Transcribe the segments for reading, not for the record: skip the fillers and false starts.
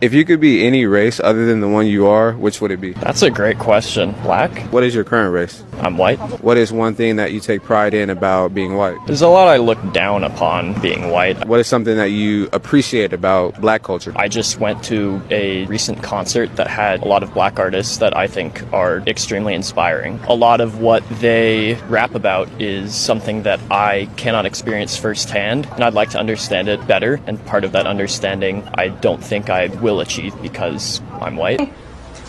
If you could be any race other than the one you are, which would it be? That's a great question. Black? What is your current race? I'm white. What is one thing that you take pride in about being white? There's a lot I look down upon being white. What is something that you appreciate about black culture? I just went to a recent concert that had a lot of black artists that I think are extremely inspiring. A lot of what they rap about is something that I cannot experience firsthand, and I'd like to understand it better, and part of that understanding I don't think I will achieve because I'm white.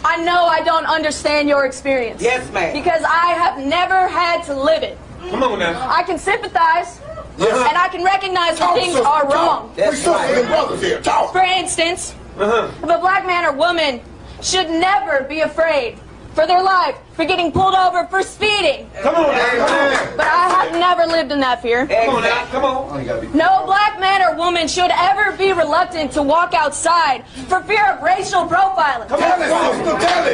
I know I don't understand your experience. Yes, ma'am. Because I have never had to live it. Come on now. I can sympathize, and I can recognize when things are wrong. That's right. For instance, if a black man or woman should never be afraid for their life, for getting pulled over for speeding. Come on now. But I have never lived in that fear. Come on now. Come on. No black man or woman should ever be reluctant to walk outside for fear of racial profiling. Come on now.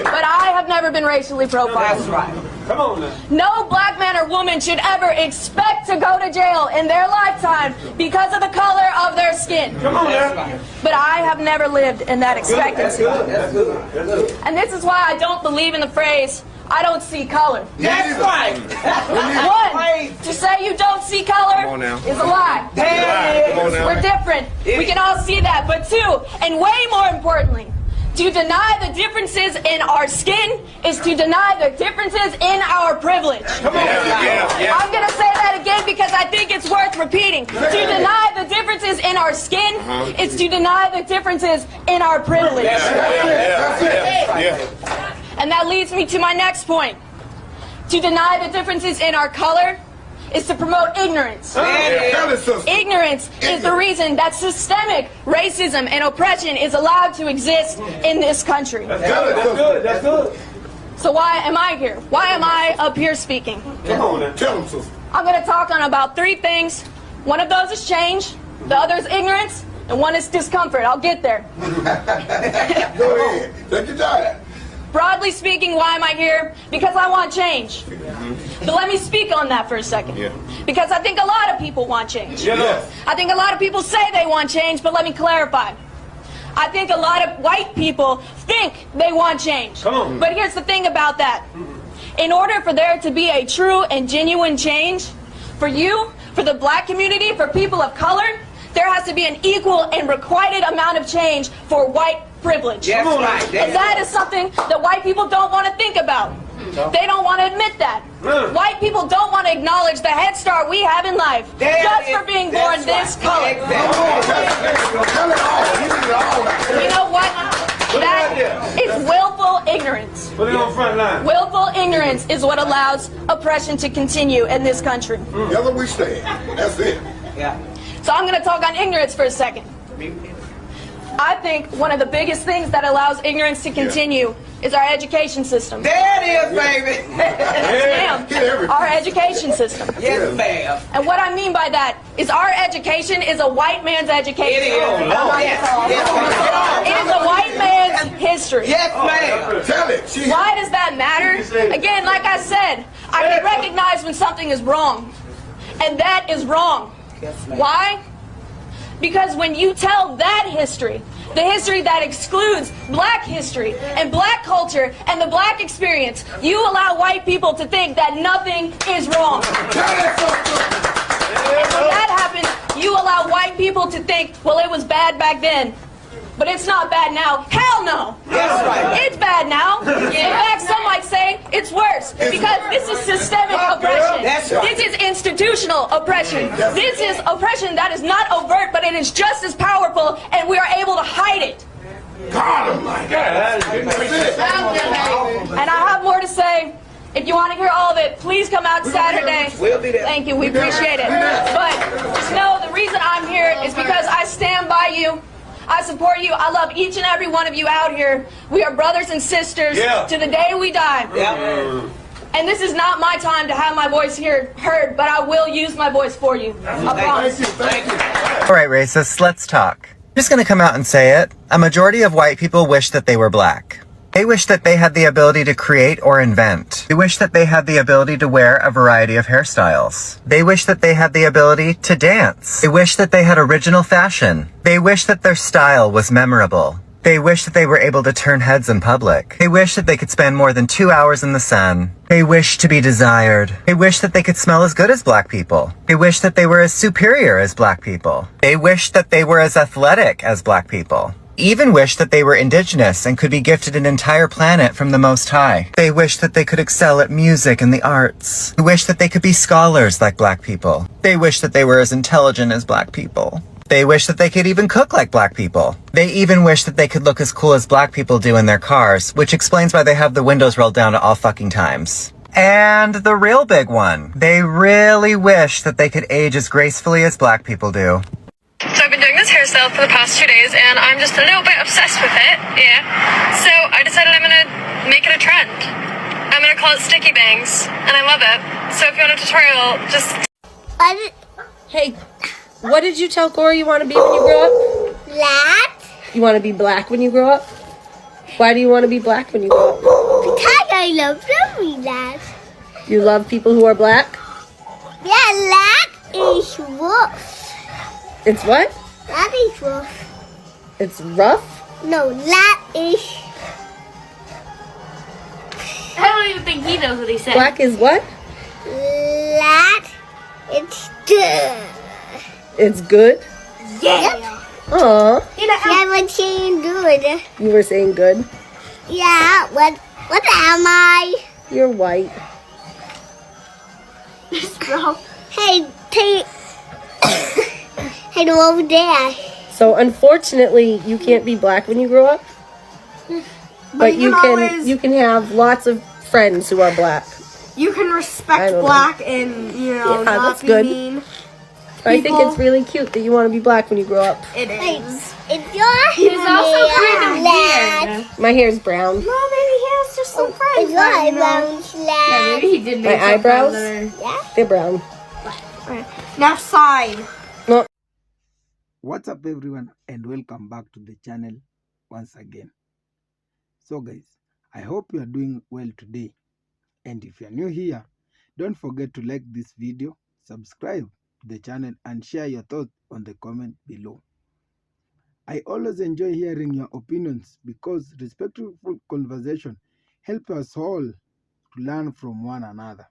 But I have never been racially profiled. That's right. Come on now. No black man or woman should ever expect to go to jail in their lifetime because of the color of their skin. Come on now. But I have never lived in that That's expectancy. good. That's good. That's good. And this is why I don't believe in the phrase, I don't see color. That's right. One, to say you don't see color on now. is a lie. Come on now. We're different. We can all see that. But two, and way more importantly, to deny the differences in our skin is to deny the differences in our privilege. Come on. I'm going to say that again because I think it's worth repeating. To deny the differences in our skin is to deny the differences in our privilege. And that leads me to my next point. To deny the differences in our color is to promote ignorance. Ignorance is the reason that systemic racism and oppression is allowed to exist in this country. That's good. That's good. So why am I here? Why am I up here speaking? Come on now. Tell them, sister. I'm going to talk on about three things. One of those is change, the other is ignorance, and one is discomfort. I'll get there. Go ahead. Take your time. Broadly speaking, why am I here? Because I want change. But let me speak on that for a second. Because I think a lot of people want change. I think a lot of people say they want change, but let me clarify. I think a lot of white people think they want change. Come on. But here's the thing about that. In order for there to be a true and genuine change, for you, for the black community, for people of color, there has to be an equal and requited amount of change for white privilege. Yes, right. And that is something that white people don't want to think about. They don't want to admit that. White people don't want to acknowledge the head start we have in life just for being born this color. You know what? That is willful ignorance. Put it on front line. Willful ignorance is what allows oppression to continue in this country. Together we stand. That's it. Yeah. So I'm going to talk on ignorance for a second. I think one of the biggest things that allows ignorance to continue is our education system. There it is, baby. Yes, ma'am. Our education system. Yes, ma'am. And what I mean by that is our education is a white man's education. It is. Oh, yes. It is a white man's history. Yes, ma'am. Tell it. She Why does that matter? Again, like I said, I can recognize when something is wrong. And that is wrong. Why? Because when you tell that history, the history that excludes black history and black culture and the black experience, you allow white people to think that nothing is wrong. And when that happens, you allow white people to think, well, it was bad back then, but it's not bad now. Hell no. That's right. It's bad now. In fact, some might say it's worse because this is systemic oppression. That's right. This is institutional oppression. This is oppression that is not overt, but it is just as powerful, and we are able to hide it. God Almighty. And I have more to say. If you want to hear all of it, please come out Saturday. We'll be there. Thank you. We appreciate it. But just know the reason I'm here is because I stand by you. I support you. I love each and every one of you out here. We are brothers and sisters to the day we die. Yeah. And this is not my time to have my voice heard, but I will use my voice for you. I promise. Thank you. All right, racists, let's talk. I'm just going to come out and say it. A majority of white people wish that they were black. They wish that they had the ability to create or invent. They wish that they had the ability to wear a variety of hairstyles. They wish that they had the ability to dance. They wish that they had original fashion. They wish that their style was memorable. They wish that they were able to turn heads in public. They wish that they could spend more than 2 hours in the sun. They wish to be desired. They wish that they could smell as good as black people. They wish that they were as superior as black people. They wish that they were as athletic as black people. Even wish that they were indigenous and could be gifted an entire planet from the Most High. They wish that they could excel at music and the arts. They wish that they could be scholars like black people. They wish that they were as intelligent as black people. They wish that they could even cook like black people. They even wish that they could look as cool as black people do in their cars, which explains why they have the windows rolled down at all fucking times. And the real big one. They really wish that they could age as gracefully as black people do. So I've been doing this hairstyle for the past 2 days and I'm just a little bit obsessed with it, yeah. So I decided I'm gonna make it a trend. I'm gonna call it Sticky Bangs, and I love it. So if you want a tutorial, just... Hey, what did you tell Cora you want to be when you grow up? Black. You want to be black when you grow up? Why do you want to be black when you grow up? Because I love to be black. You love people who are black? Yeah, black is rough. It's what? Black is rough. It's rough? No, black is... I don't even think he knows what he said. Black is what? Black is good. It's good? Yeah. Aw. Yeah, but saying good. You were saying good? Yeah, what am I? You're white. Hey, hey, go over there. So unfortunately, you can't be black when you grow up. But you can have lots of friends who are black. You can respect black and, yeah, not that's be good. mean. I think it's really cute that you want to be black when you grow up. It is. It's your He's also kind of weird. My hair's brown. No, maybe he has just some friends. It's your eyebrows, Yeah, maybe he did make My eyebrows? Yeah. They're brown. Now sign. What's up everyone and welcome back to the channel once again. So guys, I hope you are doing well today, and if you are new here, don't forget to like this video, subscribe to the channel and share your thoughts on the comment below. I always enjoy hearing your opinions because respectful conversation help us all to learn from one another.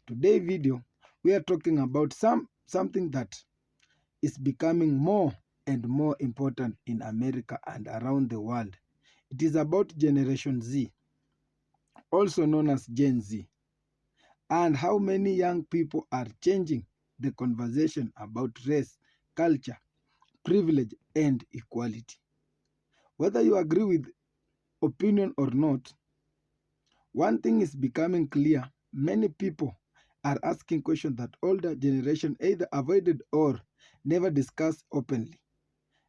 Today's video we are talking about something that is becoming more and more important in America and around the world. It is about Generation Z, also known as Gen Z, and how many young people are changing the conversation about race, culture, privilege, and equality. Whether you agree with opinion or not, one thing is becoming clear: many people are asking questions that older generation either avoided or never discussed openly.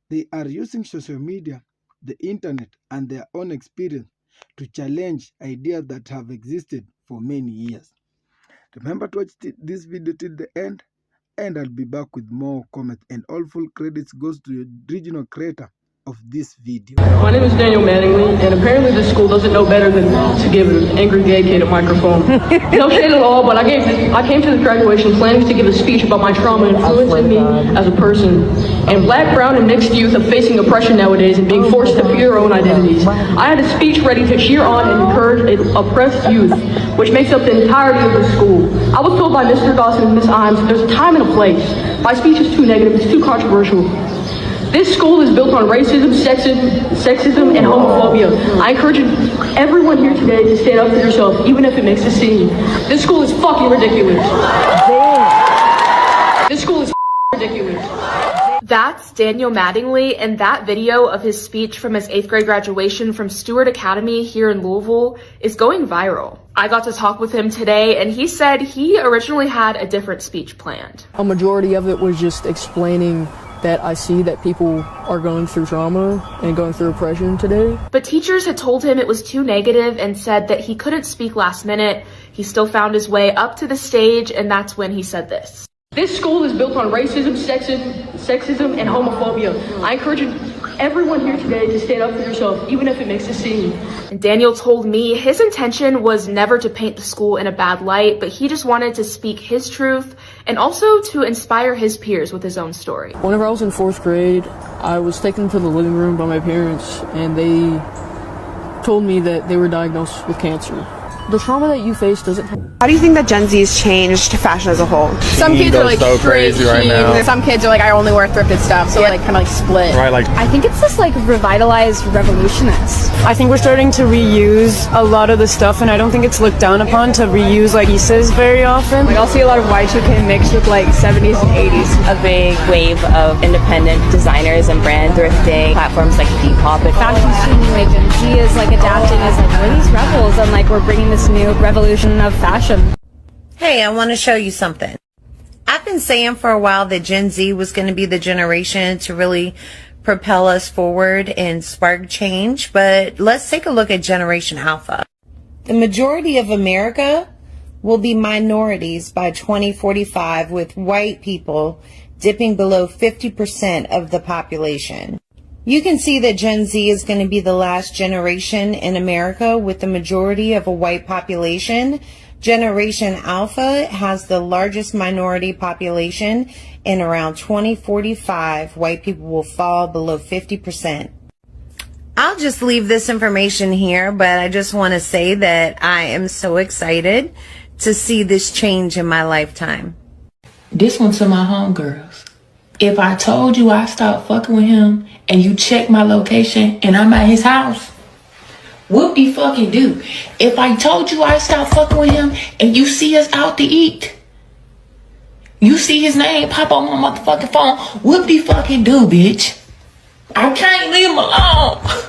They are using social media, the internet, and their own experience to challenge ideas that have existed for many years. Remember to watch this video till the end, and I'll be back with more comments, and all full credits goes to the original creator of this video. My name is Daniel Mattingly, and apparently this school doesn't know better than to give an angry gay kid a microphone. No shade at all, but I came to this graduation planning to give a speech about my trauma influencing me as a person. And black, brown, and mixed youth are facing oppression nowadays and being forced to fear their own identities. I had a speech ready to cheer on and encourage oppressed youth, which makes up the entirety of the school. I was told by Mr. Dawson and Miss Imes that there's a time and a place. My speech is too negative, it's too controversial. This school is built on racism, sexism, and homophobia. I encourage everyone here today to stand up for yourself, even if it makes a scene. This school is fucking ridiculous. This school is ridiculous. That's Daniel Mattingly, and that video of his speech from his 8th grade graduation from Stewart Academy here in Louisville is going viral. I got to talk with him today, and he said he originally had a different speech planned. A majority of it was just explaining that I see that people are going through trauma and going through oppression today. But teachers had told him it was too negative and said that he couldn't speak last minute. He still found his way up to the stage, and that's when he said this. This school is built on racism, sexism, and homophobia. I encourage everyone here today to stand up for yourself, even if it makes a scene. And Daniel told me his intention was never to paint the school in a bad light, but he just wanted to speak his truth and also to inspire his peers with his own story. Whenever I was in 4th grade, I was taken to the living room by my parents, and they told me that they were diagnosed with cancer. The trauma that you face doesn't... How do you think that Gen Z's changed fashion as a whole? Some kids are like so straight crazy right jeans, now. and some kids are like, I only wear thrifted stuff, so like kind of like split. Right, like I think it's this like revitalized revolutionist. I think we're starting to reuse a lot of the stuff, and I don't think it's looked down upon to reuse like pieces very often. Like I'll see a lot of Y2K mixed with like 70s and 80s. A big wave of independent designers and brand thrifting platforms like Depop. And Fashion scene, like Gen Z is like adapting as like we're these rebels, and like we're bringing this new revolution of fashion. Hey, I want to show you something. I've been saying for a while that Gen Z was going to be the generation to really propel us forward and spark change, but let's take a look at Generation Alpha. The majority of America will be minorities by 2045, with white people dipping below 50% of the population. You can see that Gen Z is going to be the last generation in America with the majority of a white population. Generation Alpha has the largest minority population, and around 2045, white people will fall below 50%. I'll just leave this information here, but I just want to say that I am so excited to see this change in my lifetime. This one to my homegirls. If I told you I stopped fucking with him and you check my location and I'm at his house, whoop-de-fucking-do. If I told you I stopped fucking with him and you see us out to eat, you see his name pop on my motherfucking phone, whoop-de-fucking-do, bitch. I can't leave him alone.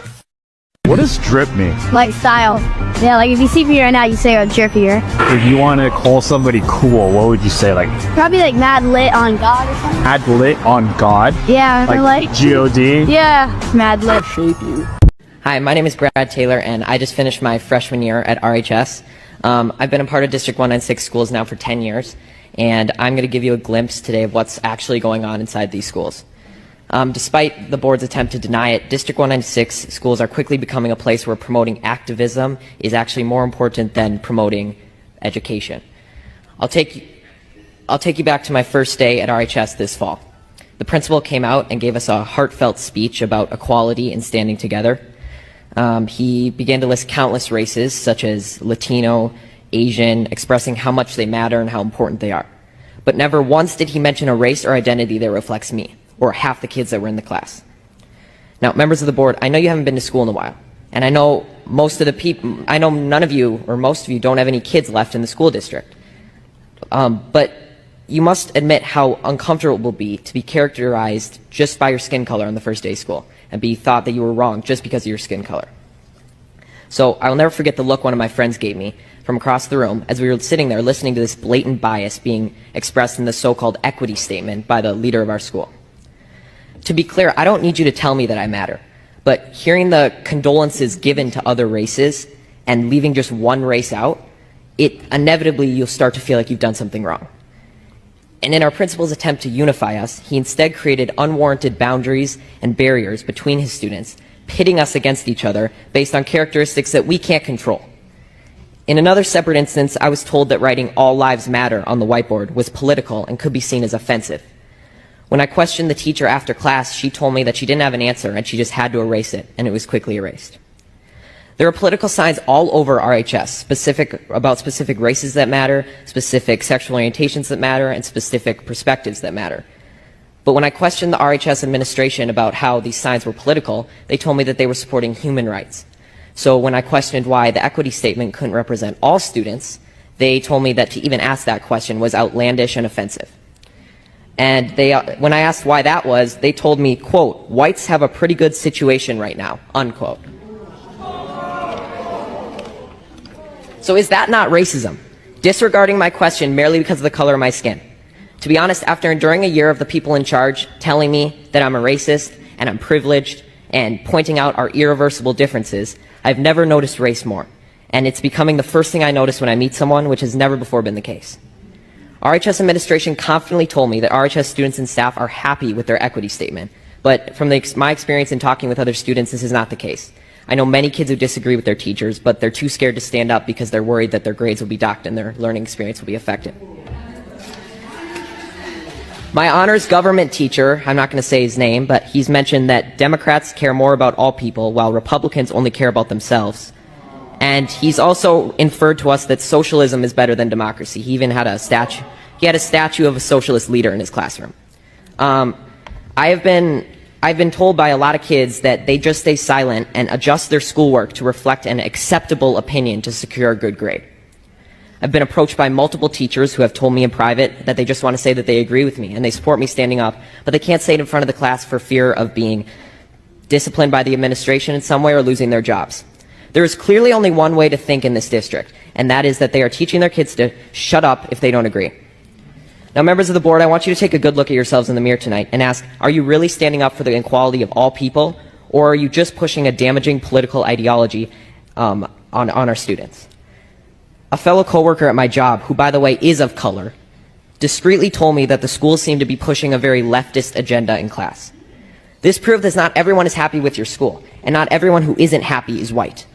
What does drip mean? Like style. Yeah, like if you see me right now, you say I'm drippier. If you want to call somebody cool, what would you say? Like Probably like mad lit on God or something. mad lit on God? Yeah, like G-O-D? Yeah, mad lit. Shape you. Hi, my name is Brad Taylor, and I just finished my freshman year at RHS. I've been a part of District 196 schools now for 10 years, and I'm going to give you a glimpse today of what's actually going on inside these schools. Despite the board's attempt to deny it, District 196 schools are quickly becoming a place where promoting activism is actually more important than promoting education. I'll take you back to my first day at RHS this fall. The principal came out and gave us a heartfelt speech about equality and standing together. He began to list countless races, such as Latino, Asian, expressing how much they matter and how important they are. But never once did he mention a race or identity that reflects me, or half the kids that were in the class. Now, members of the board, I know you haven't been to school in a while, and I know none of you, or most of you, don't have any kids left in the school district. But you must admit how uncomfortable it will be to be characterized just by your skin color on the first day of school, and be thought that you were wrong just because of your skin color. So I'll never forget the look one of my friends gave me from across the room as we were sitting there listening to this blatant bias being expressed in the so-called equity statement by the leader of our school. To be clear, I don't need you to tell me that I matter, but hearing the condolences given to other races and leaving just one race out, inevitably you'll start to feel like you've done something wrong. And in our principal's attempt to unify us, he instead created unwarranted boundaries and barriers between his students, pitting us against each other based on characteristics that we can't control. In another separate instance, I was told that writing "All Lives Matter" on the whiteboard was political and could be seen as offensive. When I questioned the teacher after class, she told me that she didn't have an answer and she just had to erase it, and it was quickly erased. There are political signs all over RHS about specific races that matter, specific sexual orientations that matter, and specific perspectives that matter. But when I questioned the RHS administration about how these signs were political, they told me that they were supporting human rights. So when I questioned why the equity statement couldn't represent all students, they told me that to even ask that question was outlandish and offensive. And when I asked why that was, they told me, quote, "Whites have a pretty good situation right now," unquote. So is that not racism? Disregarding my question merely because of the color of my skin? To be honest, after enduring a year of the people in charge telling me that I'm a racist and I'm privileged and pointing out our irreversible differences, I've never noticed race more. And it's becoming the first thing I notice when I meet someone, which has never before been the case. RHS administration confidently told me that RHS students and staff are happy with their equity statement. But from my experience in talking with other students, this is not the case. I know many kids who disagree with their teachers, but they're too scared to stand up because they're worried that their grades will be docked and their learning experience will be affected. My honors government teacher, I'm not going to say his name, but he's mentioned that Democrats care more about all people while Republicans only care about themselves. And he's also inferred to us that socialism is better than democracy. He even had a statue. He had a statue of a socialist leader in his classroom. I've been told by a lot of kids that they just stay silent and adjust their schoolwork to reflect an acceptable opinion to secure a good grade. I've been approached by multiple teachers who have told me in private that they just want to say that they agree with me and they support me standing up, but they can't say it in front of the class for fear of being disciplined by the administration in some way or losing their jobs. There is clearly only one way to think in this district, and that is that they are teaching their kids to shut up if they don't agree. Now, members of the board, I want you to take a good look at yourselves in the mirror tonight and ask, are you really standing up for the equality of all people, or are you just pushing a damaging political ideology on our students? A fellow coworker at my job, who by the way is of color, discreetly told me that the schools seem to be pushing a very leftist agenda in class. This proved that not everyone is happy with your school, and not everyone who isn't happy is white.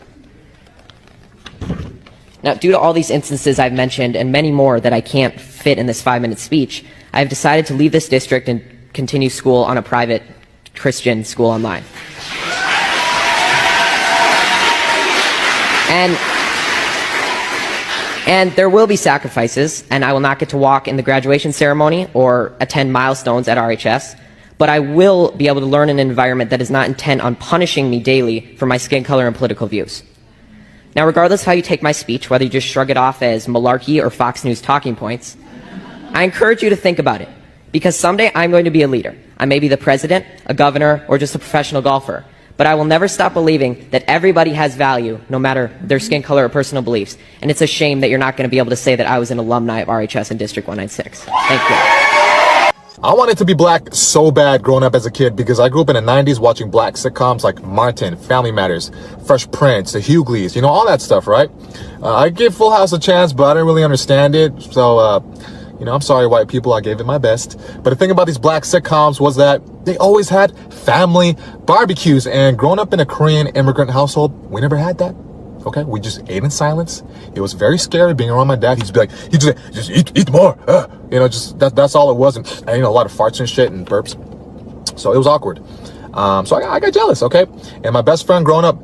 Now, due to all these instances I've mentioned and many more that I can't fit in this 5-minute speech, I've decided to leave this district and continue school on a private Christian school online. And there will be sacrifices, and I will not get to walk in the graduation ceremony or attend milestones at RHS, but I will be able to learn in an environment that is not intent on punishing me daily for my skin color and political views. Now, regardless of how you take my speech, whether you just shrug it off as malarkey or Fox News talking points, I encourage you to think about it, because someday I'm going to be a leader. I may be the president, a governor, or just a professional golfer. But I will never stop believing that everybody has value, no matter their skin color or personal beliefs. And it's a shame that you're not going to be able to say that I was an alumni of RHS in District 196. Thank you. I wanted to be black so bad growing up as a kid because I grew up in the 90s watching black sitcoms like Martin, Family Matters, Fresh Prince, The Hughleys, you know, all that stuff, right? I gave Full House a chance, but I didn't really understand it. So, you know, I'm sorry, white people, I gave it my best. But the thing about these black sitcoms was that they always had family barbecues. And growing up in a Korean immigrant household, we never had that. Okay, we just ate in silence. It was very scary being around my dad. He'd be like, just eat more. You know, just that's all it was. And you know, a lot of farts and shit and burps. So it was awkward. So I got jealous, okay? And my best friend growing up,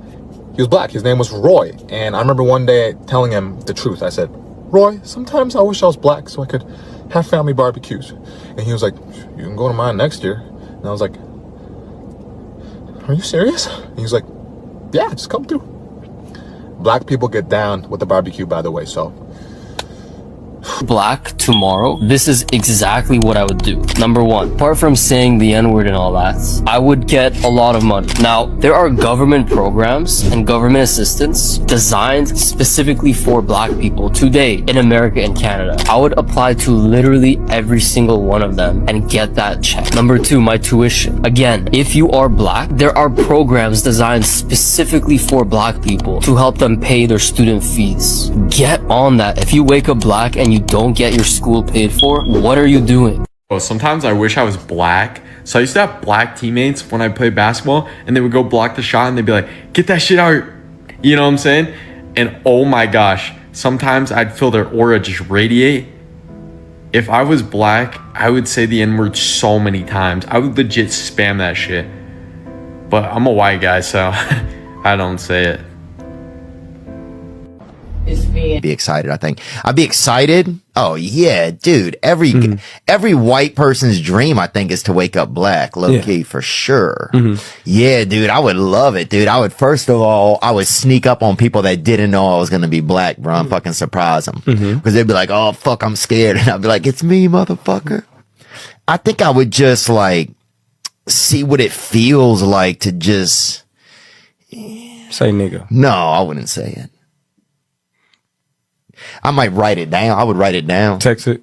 he was black. His name was Roy. And I remember one day telling him the truth. I said, Roy, sometimes I wish I was black so I could have family barbecues. And he was like, you can go to mine next year. And I was like, are you serious? And he was like, yeah, just come through. Black people get down with the barbecue, by the way, so. Black tomorrow, this is exactly what I would do. Number one, apart from saying the N-word and all that, I would get a lot of money. Now, there are government programs and government assistance designed specifically for black people today in America and Canada. I would apply to literally every single one of them and get that check. Number two, my tuition. Again, if you are black, there are programs designed specifically for black people to help them pay their student fees. Get on that. If you wake up black and you don't get your school paid for, what are you doing? Oh, sometimes I wish I was black. So I used to have black teammates when I played basketball, and they would go block the shot and they'd be like, get that shit out. You know what I'm saying? And oh my gosh, sometimes I'd feel their aura just radiate. If I was black, I would say the N-word so many times. I would legit spam that shit. But I'm a white guy, so I don't say it. Be excited, I think. I'd be excited. Oh yeah, dude. Every white person's dream, I think, is to wake up black, low key, for sure. Yeah, dude, I would love it, dude. I would, first of all, I would sneak up on people that didn't know I was gonna be black, bro, and fucking surprise them. Because they'd be like, oh fuck, I'm scared. And I'd be like, it's me, motherfucker. I think I would just like see what it feels like to just say nigga. No, I wouldn't say it. I might write it down. I would write it down. Text it.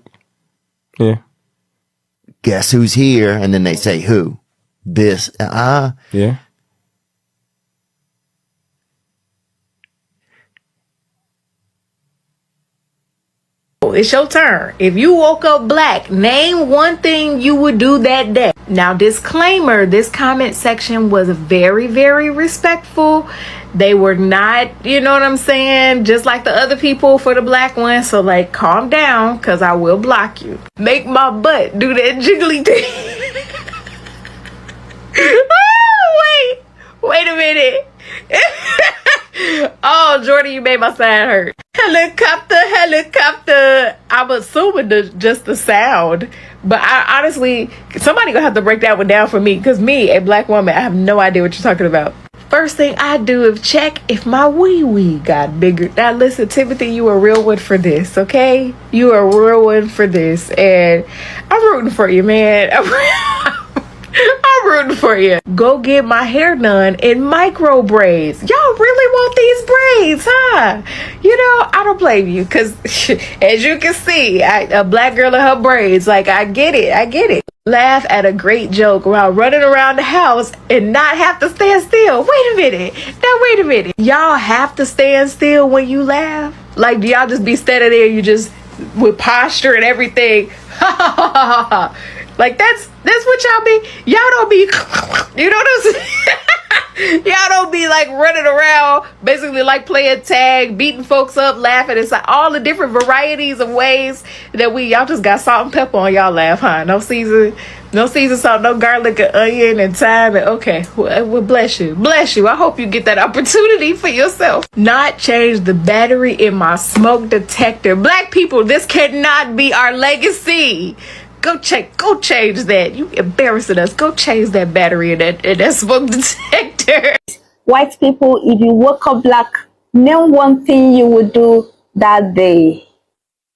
Yeah. Guess who's here? And then they say who? This. Yeah. go. It's your turn. If you woke up black, name one thing you would do that day. Now, disclaimer, this comment section was very, very respectful. They were not, you know what I'm saying, just like the other people for the black one. So, like, calm down, because I will block you. Make my butt do that jiggly thing. Oh, wait a minute. Oh, Jordan, you made my side hurt. Helicopter. I'm assuming just the sound. But I honestly, somebody gonna have to break that one down for me. Because me, a black woman, I have no idea what you're talking about. First thing I do is check if my wee got bigger. Now listen, Timothy, you a real one for this, okay? You are a real one for this. And I'm rooting for you, man. I'm rooting for you. Go get my hair done in micro braids. Y'all really want these braids, huh? You know, I don't blame you. Because as you can see, a black girl in her braids. Like, I get it. Laugh at a great joke while running around the house and not have to stand still. Wait a minute. Y'all have to stand still when you laugh? Like, do y'all just be standing there, you just, with posture and everything? Like, that's what y'all be. Y'all don't be, you know what I'm saying? Y'all don't be like running around, basically like playing tag, beating folks up, laughing. It's like all the different varieties of ways that y'all just got salt and pepper on y'all laugh, huh? No season salt, no garlic and onion and thyme. And okay, well, bless you. I hope you get that opportunity for yourself. Not change the battery in my smoke detector. Black people, this cannot be our legacy. Go change that. You embarrassing us. Go change that battery in that smoke detector. White people, if you woke up black, name one thing you would do that day.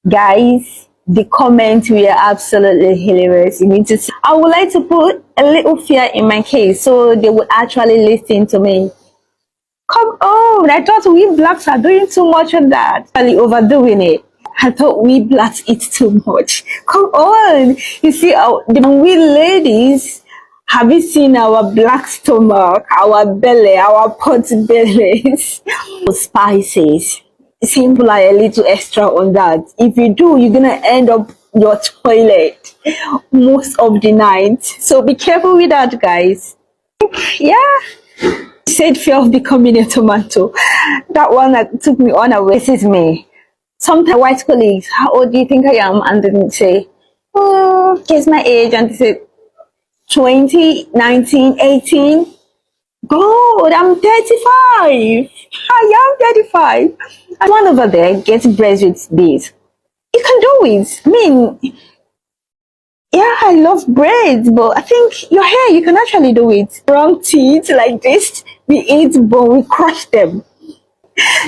Guys, the comments were absolutely hilarious. You need to see. I would like to put a little fear in my case so they would actually listen to me. Come on, I thought we blacks are doing too much on that. Really overdoing it. I thought we blacks eat too much. Come on. You see, we ladies, have you seen our black stomach, our belly, our pot bellies? Spices. Simple, like a little extra on that. If you do, you're going to end up your toilet most of the night. So be careful with that, guys. Yeah. Said fear of becoming a tomato. That one that took me on away. This is me. Sometimes white colleagues, how old do you think I am? And then say, guess my age. And they say, 20, 19, 18. God, I'm 35. I am 35. And one over there gets breast with this. You can do it. I mean, yeah, I love braids, but I think your hair, you can actually do it. Wrong teeth like this, we eat, but we crush them.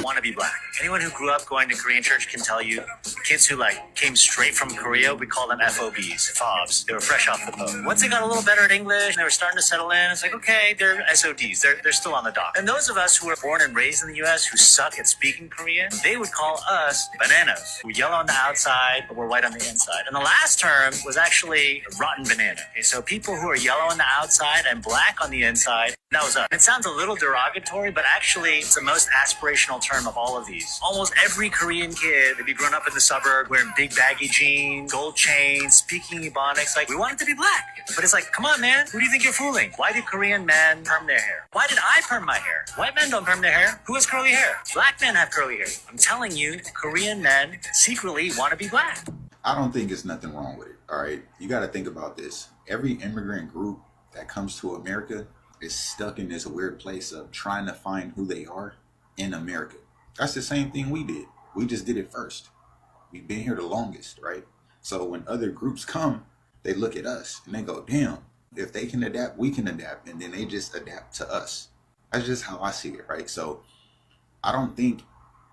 Want to be black. Anyone who grew up going to Korean church can tell you, kids who came straight from Korea, we call them FOBs, FOBs. They were fresh off the boat. Once they got a little better at English and they were starting to settle in, it's like, okay, they're SODs. They're still on the dock. And those of us who were born and raised in the US who suck at speaking Korean, they would call us bananas. We're yellow on the outside, but we're white on the inside. And the last term was actually rotten banana. Okay, so people who are yellow on the outside and black on the inside, that was us. It sounds a little derogatory, but actually it's the most aspirational term of all of these. Almost every Korean kid, they'd be grown up in the suburb, wearing big baggy jeans, gold chains, speaking Ebonics. Like, we want it to be black. But it's like, come on, man. Who do you think you're fooling? Why do Korean men perm their hair? Why did I perm my hair? White men don't perm their hair. Who has curly hair? Black men have curly hair. I'm telling you, Korean men secretly want to be black. I don't think it's nothing wrong with it, all right? You got to think about this. Every immigrant group that comes to America is stuck in this weird place of trying to find who they are in America. That's the same thing we did. We just did it first. We've been here the longest, right? So when other groups come, they look at us and they go, damn, if they can adapt, we can adapt. And then they just adapt to us. That's just how I see it, right? So I don't think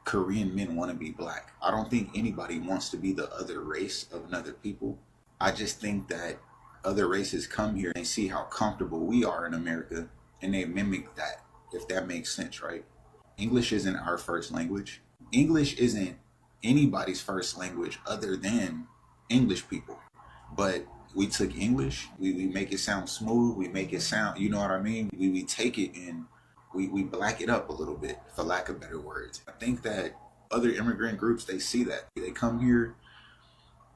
Korean men want to be black. I don't think anybody wants to be the other race of another people. I just think that other races come here and they see how comfortable we are in America and they mimic that, if that makes sense, right? English isn't our first language. English isn't anybody's first language other than English people. But we took English, we make it sound smooth, we make it sound, you know what I mean? We take it and we black it up a little bit, for lack of better words. I think that other immigrant groups, they see that. They come here,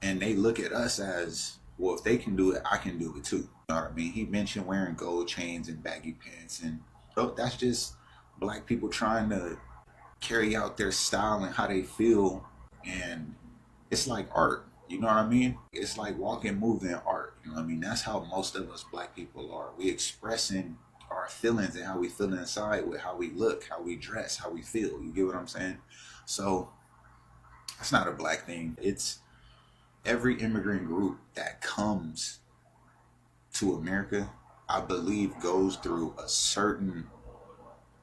And they look at us as, well, if they can do it, I can do it too. You know what I mean? He mentioned wearing gold chains and baggy pants, and that's just black people trying to carry out their style and how they feel. And it's like art, you know what I mean? It's like walking, moving art, you know what I mean? That's how most of us black people are. We expressing our feelings and how we feel inside with how we look, how we dress, how we feel. You get what I'm saying? So that's not a black thing. It's every immigrant group that comes to America, I believe, goes through a certain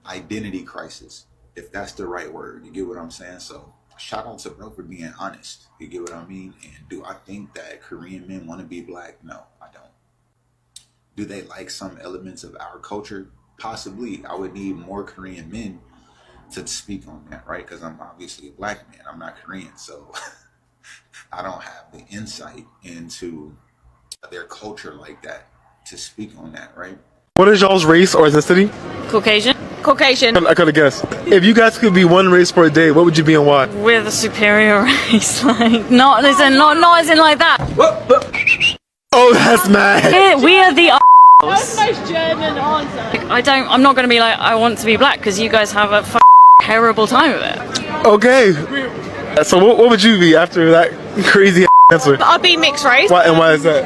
identity crisis, if that's the right word. You get what I'm saying? So shout out to bro for being honest. You get what I mean? And do I think that Korean men want to be black? No, I don't. Do they like some elements of our culture? Possibly. I would need more Korean men to speak on that, right? Because I'm obviously a black man. I'm not Korean, so I don't have the insight into their culture like that to speak on that, right? What is y'all's race or ethnicity? Caucasian. Caucasian. I could have guessed. If you guys could be one race for a day, what would you be and why? We're the superior race, like not as in like that. Oh, that's mad. Yeah, we are the That's the most German answer. I'm not going to be like, I want to be black because you guys have a terrible time of it. Okay. So what would you be after that crazy answer? I'd be mixed race. Why, and why is that?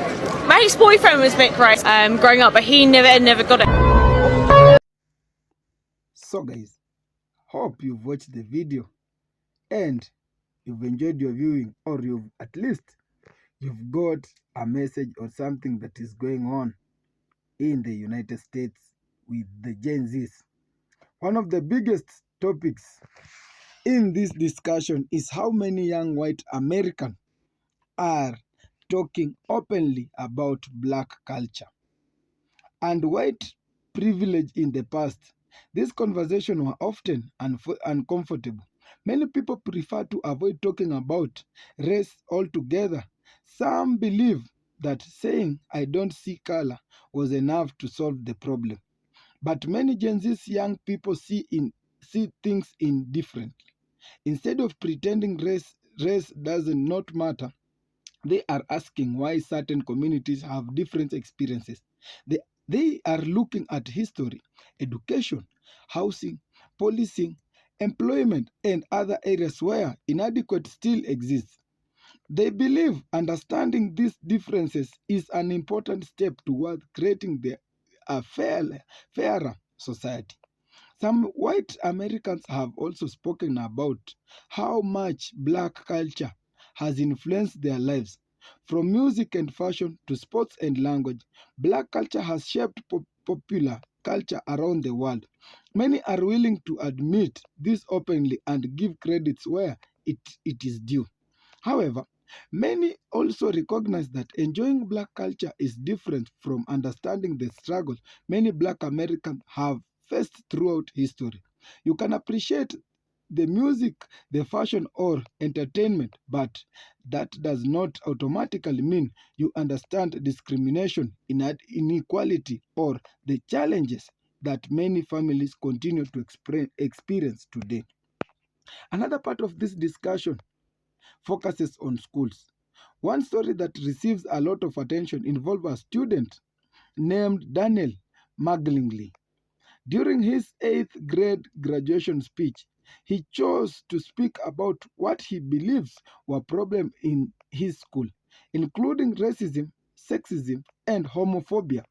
My ex-boyfriend was mixed race growing up, but he never got it. So guys, hope you've watched the video and you've enjoyed your viewing, or you've got a message or something that is going on in the United States with the Gen Zs. One of the biggest topics in this discussion is how many young white Americans are talking openly about black culture and white privilege in the past. These conversations were often uncomfortable. Many people prefer to avoid talking about race altogether. Some believe that saying "I don't see color" was enough to solve the problem. But many Gen Z young people see things differently. Instead of pretending race does not matter, they are asking why certain communities have different experiences. They are looking at history, education, housing, policing, employment, and other areas where inequality still exists. They believe understanding these differences is an important step toward creating a fairer society. Some white Americans have also spoken about how much black culture has influenced their lives. From music and fashion to sports and language, black culture has shaped popular culture around the world. Many are willing to admit this openly and give credits where it is due. However, many also recognize that enjoying black culture is different from understanding the struggle many black Americans have faced throughout history. You can appreciate the music, the fashion, or entertainment, but that does not automatically mean you understand discrimination, inequality, or the challenges that many families continue to experience today. Another part of this discussion focuses on schools. One story that receives a lot of attention involves a student named Daniel Maglingly. During his 8th grade graduation speech, he chose to speak about what he believes were problems in his school, including racism, sexism, and homophobia.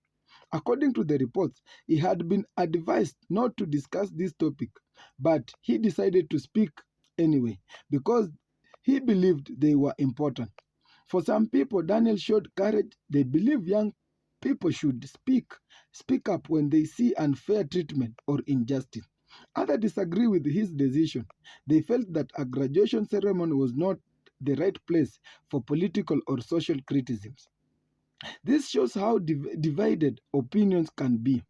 According to the reports, he had been advised not to discuss this topic, but he decided to speak anyway because he believed they were important. For some people, Daniel showed courage. They believe young people should speak up when they see unfair treatment or injustice. Others disagree with his decision. They felt that a graduation ceremony was not the right place for political or social criticisms. This shows how divided opinions can be,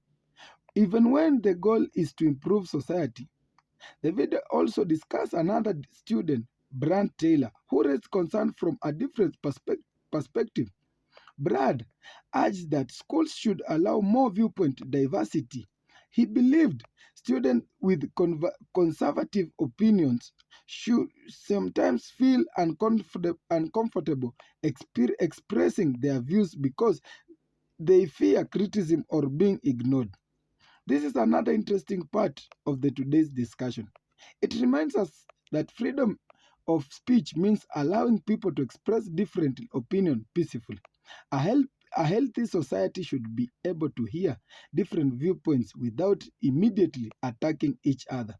even when the goal is to improve society. The video also discussed another student, Brad Taylor, who raised concern from a different perspective. Brad urged that schools should allow more viewpoint diversity. He believed Students with conservative opinions should sometimes feel uncomfortable expressing their views because they fear criticism or being ignored. This is another interesting part of today's discussion. It reminds us that freedom of speech means allowing people to express different opinions peacefully. A healthy society should be able to hear different viewpoints without immediately attacking each other.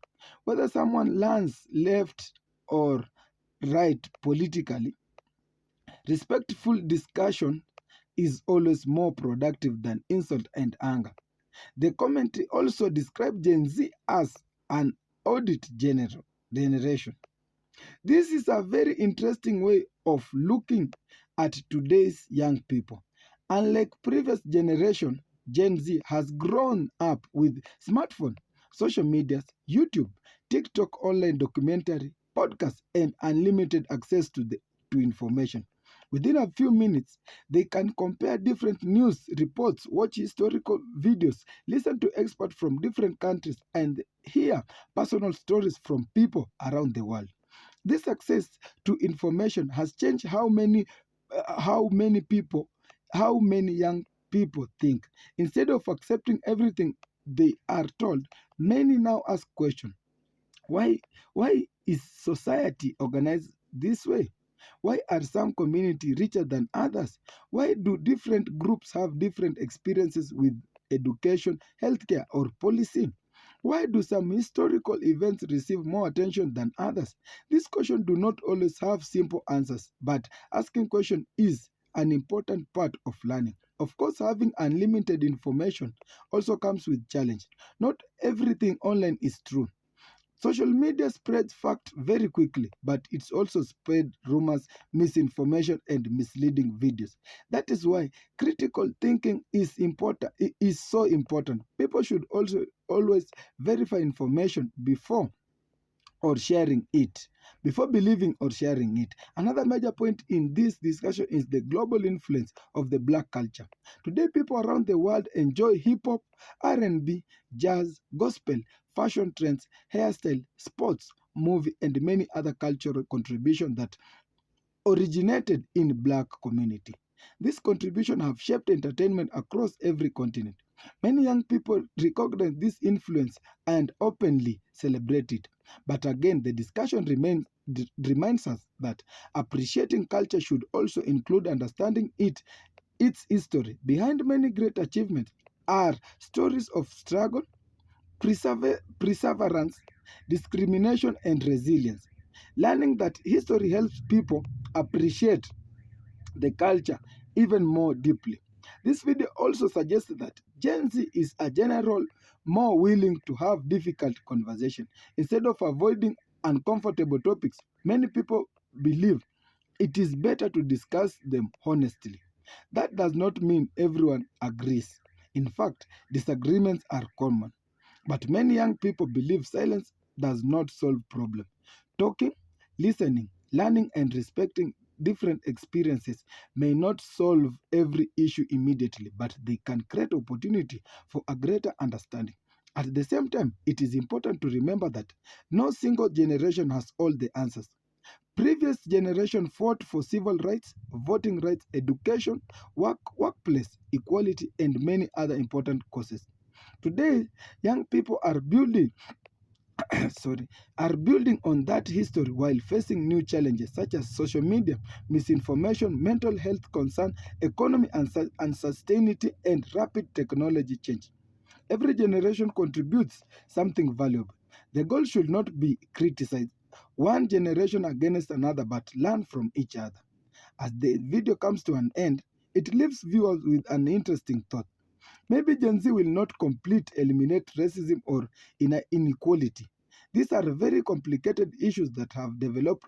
Whether someone lands left or right politically, respectful discussion is always more productive than insult and anger. The commentary also described Gen Z as an audit generation. This is a very interesting way of looking at today's young people. Unlike previous generation, Gen Z has grown up with smartphone, social media, YouTube, TikTok, online documentary, podcasts, and unlimited access to information. Within a few minutes, they can compare different news reports, watch historical videos, listen to experts from different countries, and hear personal stories from people around the world. This access to information has changed how many young people think. Instead of accepting everything they are told, many now ask questions. Why is society organized this way? Why are some communities richer than others? Why do different groups have different experiences with education, healthcare, or policing? Why do some historical events receive more attention than others? These questions do not always have simple answers, but asking questions is an important part of learning. Of course, having unlimited information also comes with challenge. Not everything online is true. Social media spreads facts very quickly, but it's also spread rumors, misinformation, and misleading videos. That is why critical thinking is so important. People should also always verify information before believing or sharing it. Another major point in this discussion is the global influence of the Black culture. Today, people around the world enjoy hip-hop, R&B, jazz, gospel, fashion trends, hairstyle, sports, movie, and many other cultural contributions that originated in Black community. These contributions have shaped entertainment across every continent. Many young people recognize this influence and openly celebrate it. But again, the discussion reminds us that appreciating culture should also include understanding its history. Behind many great achievements are stories of struggle, perseverance, discrimination, and resilience. Learning that history helps people appreciate the culture even more deeply. This video also suggests that Gen Z is a general more willing to have difficult conversation. Instead of avoiding uncomfortable topics, many people believe it is better to discuss them honestly. That does not mean everyone agrees. In fact, disagreements are common. But many young people believe silence does not solve problems. Talking, listening, learning, and respecting different experiences may not solve every issue immediately, but they can create opportunity for a greater understanding. At the same time, it is important to remember that no single generation has all the answers. Previous generation fought for civil rights, voting rights, education, workplace equality, and many other important causes. Today, young people are building on that history while facing new challenges such as social media, misinformation, mental health concern, economy uncertainty, and rapid technology change. Every generation contributes something valuable. The goal should not be criticized one generation against another, but learn from each other. As the video comes to an end, it leaves viewers with an interesting thought. Maybe Gen Z will not completely eliminate racism or inequality. These are very complicated issues that have developed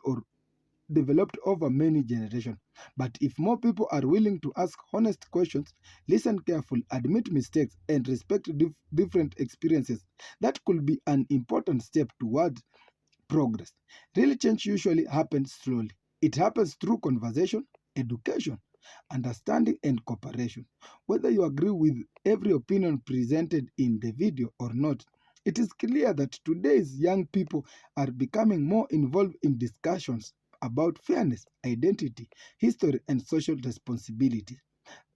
over many generations. But if more people are willing to ask honest questions, listen carefully, admit mistakes, and respect different experiences, that could be an important step toward progress. Real change usually happens slowly. It happens through conversation, education, understanding, and cooperation. Whether you agree with every opinion presented in the video or not, It is clear that today's young people are becoming more involved in discussions about fairness, identity, history, and social responsibility.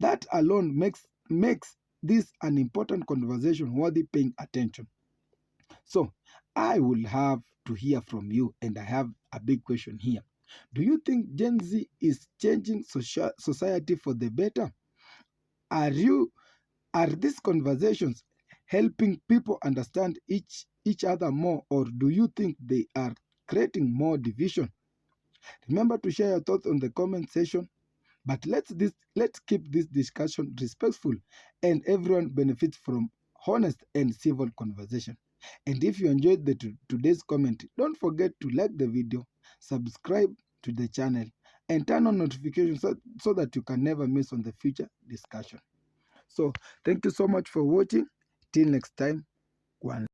That alone makes this an important conversation worthy paying attention. So, I will have to hear from you, and I have a big question here. Do you think Gen Z is changing society for the better? Are these conversations helping people understand each other more, or do you think they are creating more division? Remember to share your thoughts on the comment section. But let's keep this discussion respectful, and everyone benefits from honest and civil conversation. And if you enjoyed today's comment, don't forget to like the video, subscribe to the channel, and turn on notifications so that you can never miss on the future discussion. So thank you so much for watching. Till next time, one.